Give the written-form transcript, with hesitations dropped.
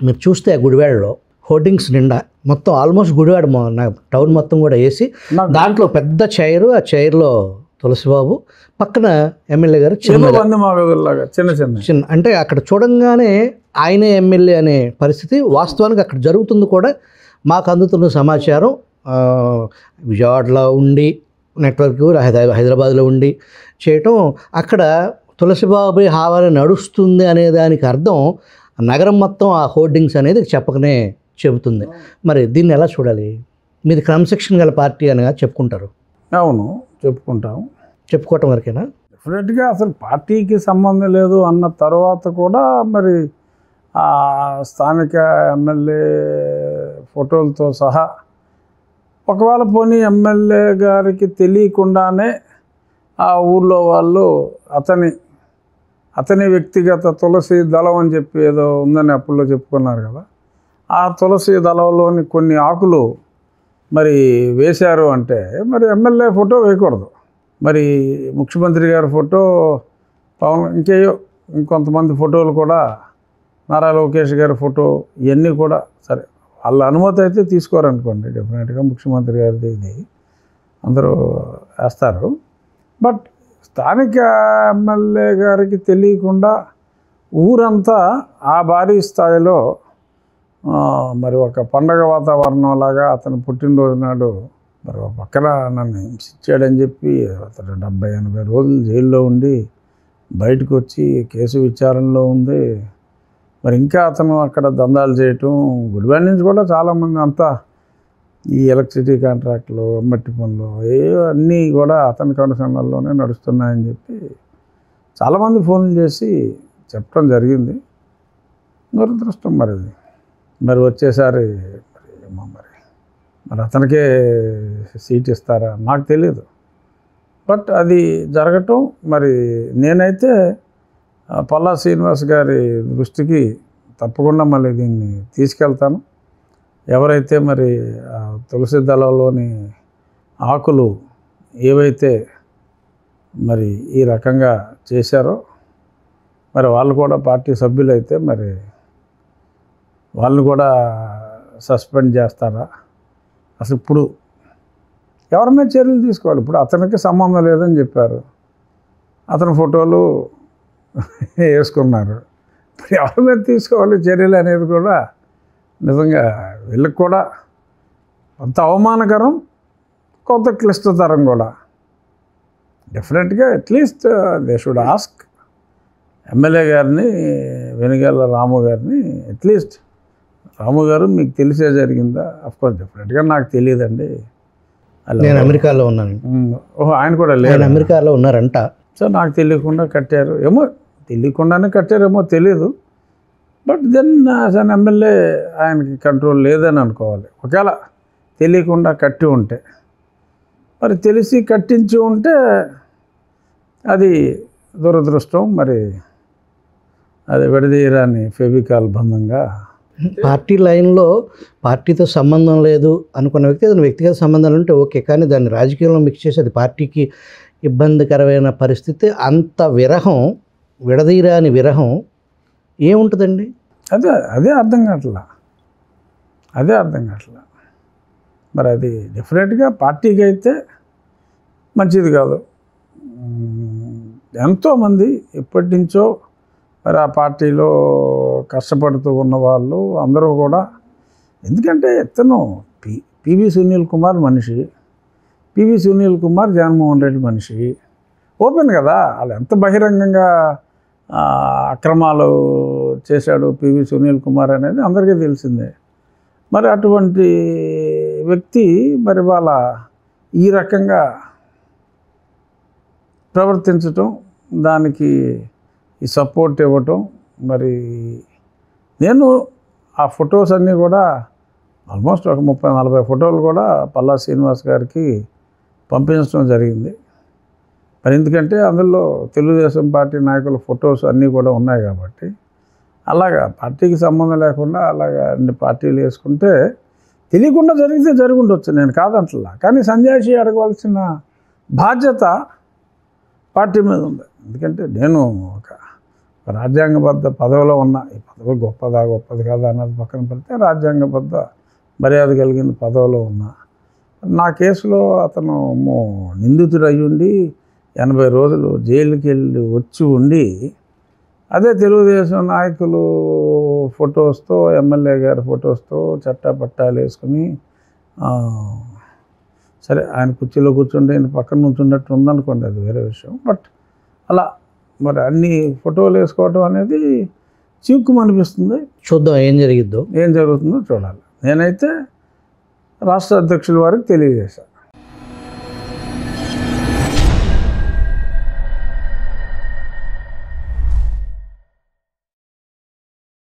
మీరు చూస్తే ఆ గుడివాడలో హోర్డింగ్స్ నిండా మొత్తం ఆల్మోస్ట్ గుడివాడ టౌన్ మొత్తం కూడా వేసి దాంట్లో పెద్ద చైరు, ఆ చైర్లో తులసిబాబు, పక్కన ఎమ్మెల్యే గారు చిన్న అంటే అక్కడ చూడంగానే ఆయనే ఎమ్మెల్యే అనే పరిస్థితి వాస్తవానికి అక్కడ జరుగుతుంది కూడా. మాకు అందుతున్న సమాచారం విజయవాడలో ఉండి నెట్వర్క్ హైదరాబాద్లో ఉండి చేయటం, అక్కడ తులసిబాబు హావాలో నడుస్తుంది అనే దానికి అర్థం నగరం మొత్తం ఆ హోర్డింగ్స్ అనేది చెప్పకనే చెబుతుంది. మరి దీన్ని ఎలా చూడాలి? మీది క్రమశిక్షణ గల పార్టీ అనగా చెప్పుకుంటారు. అవును, చెప్పుకోవటం వరకేనా? డెఫినెట్గా అసలు పార్టీకి సంబంధం లేదు అన్న తర్వాత కూడా మరి ఆ స్థానిక ఎమ్మెల్యే ఫోటోలతో సహా ఒకవేళ పోనీ ఎమ్మెల్యే గారికి తెలియకుండానే ఆ ఊళ్ళో వాళ్ళు అతని వ్యక్తిగత తులసి దళం అని చెప్పి ఏదో ఉందని అప్పుల్లో చెప్పుకున్నారు కదా, ఆ తులసి దళంలోని కొన్ని ఆకులు మరి వేశారు అంటే మరి ఎమ్మెల్యే ఫోటో వేయకూడదు. మరి ముఖ్యమంత్రి గారి ఫోటో, ఇంకొంతమంది ఫోటోలు కూడా, నారా లోకేష్ గారి ఫోటో, ఇవన్నీ కూడా సరే వాళ్ళ అనుమతి అయితే తీసుకోరనుకోండి, డెఫినెట్గా ముఖ్యమంత్రి గారిది ఇది అందరూ వేస్తారు. బట్ స్థానిక ఎమ్మెల్యే గారికి తెలియకుండా ఊరంతా ఆ భారీ స్థాయిలో మరి ఒక పండగ వాతావరణం లాగా అతను పుట్టినరోజు నాడు మరి ఒక పక్కన నన్ను హింసించాడని చెప్పి అతను 70-80 రోజులు జైల్లో ఉండి బయటకు వచ్చి కేసు విచారణలో ఉంది. మరి ఇంకా అతను అక్కడ దందాలు చేయటం, గుడివాడ నుంచి కూడా చాలామంది అంతా ఈ ఎలక్ట్రిసిటీ కాంట్రాక్ట్లు, మట్టి పనులు అన్నీ కూడా అతని కనుసన్నల్లోనే నడుస్తున్నాయని చెప్పి చాలామంది ఫోన్లు చేసి చెప్పడం జరిగింది. దురదృష్టం మరి వచ్చేసారి మరి అతనికే సీట్ ఇస్తారా నాకు తెలియదు. బట్ అది జరగటం మరి నేనైతే పల్లా శ్రీనివాస్ గారి దృష్టికి తప్పకుండా మళ్ళీ దీన్ని తీసుకెళ్తాను. ఎవరైతే మరి తులసి దళంలోని ఆకులు ఏవైతే మరి ఈ రకంగా చేశారో మరి వాళ్ళు కూడా పార్టీ సభ్యులైతే మరి వాళ్ళని కూడా సస్పెండ్ చేస్తారా? అసలు ఇప్పుడు ఎవరి మీద చర్యలు తీసుకోవాలి? ఇప్పుడు అతనికి సంబంధం లేదని చెప్పారు, అతని ఫోటోలు వేసుకున్నారు. ఇప్పుడు ఎవరి మీద తీసుకోవాలి చర్యలు అనేది కూడా నిజంగా వీళ్ళకి కూడా కొంత అవమానకరం, కొంత క్లిష్టతరం కూడా. డెఫినెట్గా at least they should ask MLA గారిని, వెనుగళ్ల రాము గారిని, అట్లీస్ట్ రాము గారు మీకు తెలిసే జరిగిందా? అఫ్కోర్స్ డెఫినెట్గా నాకు తెలియదండి, నేను అమెరికాలో ఉన్నాను. ఓహో, ఆయన కూడా లేదు, అమెరికాలో ఉన్నారంట. సో నాకు తెలియకుండా కట్టారు ఏమో, తెలియకుండానే కట్టారేమో తెలియదు. But then as an MLA ఆయనకి కంట్రోల్ లేదని అనుకోవాలి. ఒకవేళ తెలియకుండా కట్టి ఉంటే, మరి తెలిసి కట్టించి ఉంటే అది దురదృష్టం. మరి అది విడదీయరాని ఫెవికాల్ బంధంగా పార్టీ లైన్లో పార్టీతో సంబంధం లేదు అనుకున్న వ్యక్తి ఏదైనా వ్యక్తిగత సంబంధాలు ఉంటే ఓకే, కానీ దాన్ని రాజకీయంలో మిక్స్ చేసి అది పార్టీకి ఇబ్బందికరమైన పరిస్థితి. అంత విరహం, విడదీయరాని విరహం ఏముంటుందండి? అదే అర్థం కావట్లా. మరి అది డెఫినెట్గా పార్టీకి అయితే మంచిది కాదు. ఎంతోమంది ఎప్పటి నుంచో మరి ఆ పార్టీలో కష్టపడుతూ ఉన్న వాళ్ళు అందరూ కూడా, ఎందుకంటే ఇతను పివి సునీల్ కుమార్ మనిషి, పివి సునీల్ కుమార్ జగన్మోహన్ రెడ్డి మనిషి, ఓపెన్ కదా. వాళ్ళు ఎంత బహిరంగంగా అక్రమాలు చేశాడు పివి సునీల్ కుమార్ అనేది అందరికీ తెలిసిందే. మరి అటువంటి వ్యక్తి మరి వాళ్ళ ఈ రకంగా ప్రవర్తించటం, దానికి ఈ సపోర్ట్ ఇవ్వటం, మరి నేను ఆ ఫొటోస్ అన్నీ కూడా ఆల్మోస్ట్ ఒక 30-40 ఫోటోలు కూడా పల్లా శ్రీనివాస్ గారికి పంపించడం జరిగింది. మరి ఎందుకంటే అందులో తెలుగుదేశం పార్టీ నాయకుల ఫొటోస్ అన్నీ కూడా ఉన్నాయి కాబట్టి, అలాగా పార్టీకి సంబంధం లేకుండా అలాగా అన్ని పార్టీలు వేసుకుంటే తెలియకుండా జరిగితే జరిగి ఉండొచ్చు, నేను కాదంటలా. కానీ సంజాయిషి అడగవలసిన బాధ్యత పార్టీ మీద ఉంది. ఎందుకంటే నేను ఒక రాజ్యాంగబద్ధ పదవిలో ఉన్న ఈ పదవి గొప్పది కాదా అన్నది పక్కన పెడితే రాజ్యాంగబద్ధ మర్యాద కలిగిన పదవిలో ఉన్న నా కేసులో అతను నిందితుడు అయ్యుండి 80 రోజులు జైలుకి వెళ్ళి వచ్చి ఉండి అదే తెలుగుదేశం నాయకులు ఫొటోస్తో ఎమ్మెల్యే గారి ఫొటోస్తో చట్టాపట్టాలు వేసుకుని సరే ఆయన కుర్చీలో కూర్చుంటే ఆయన పక్కన నుంచున్నట్టు ఉందనుకోండి, అది వేరే విషయం. బట్ అలా మరి అన్ని ఫోటోలు వేసుకోవటం అనేది చిక్కుమనిపిస్తుంది. చూద్దాం ఏం జరుగుతుందో చూడాలి. నేనైతే రాష్ట్ర అధ్యక్షుల వారికి తెలియజేశాను.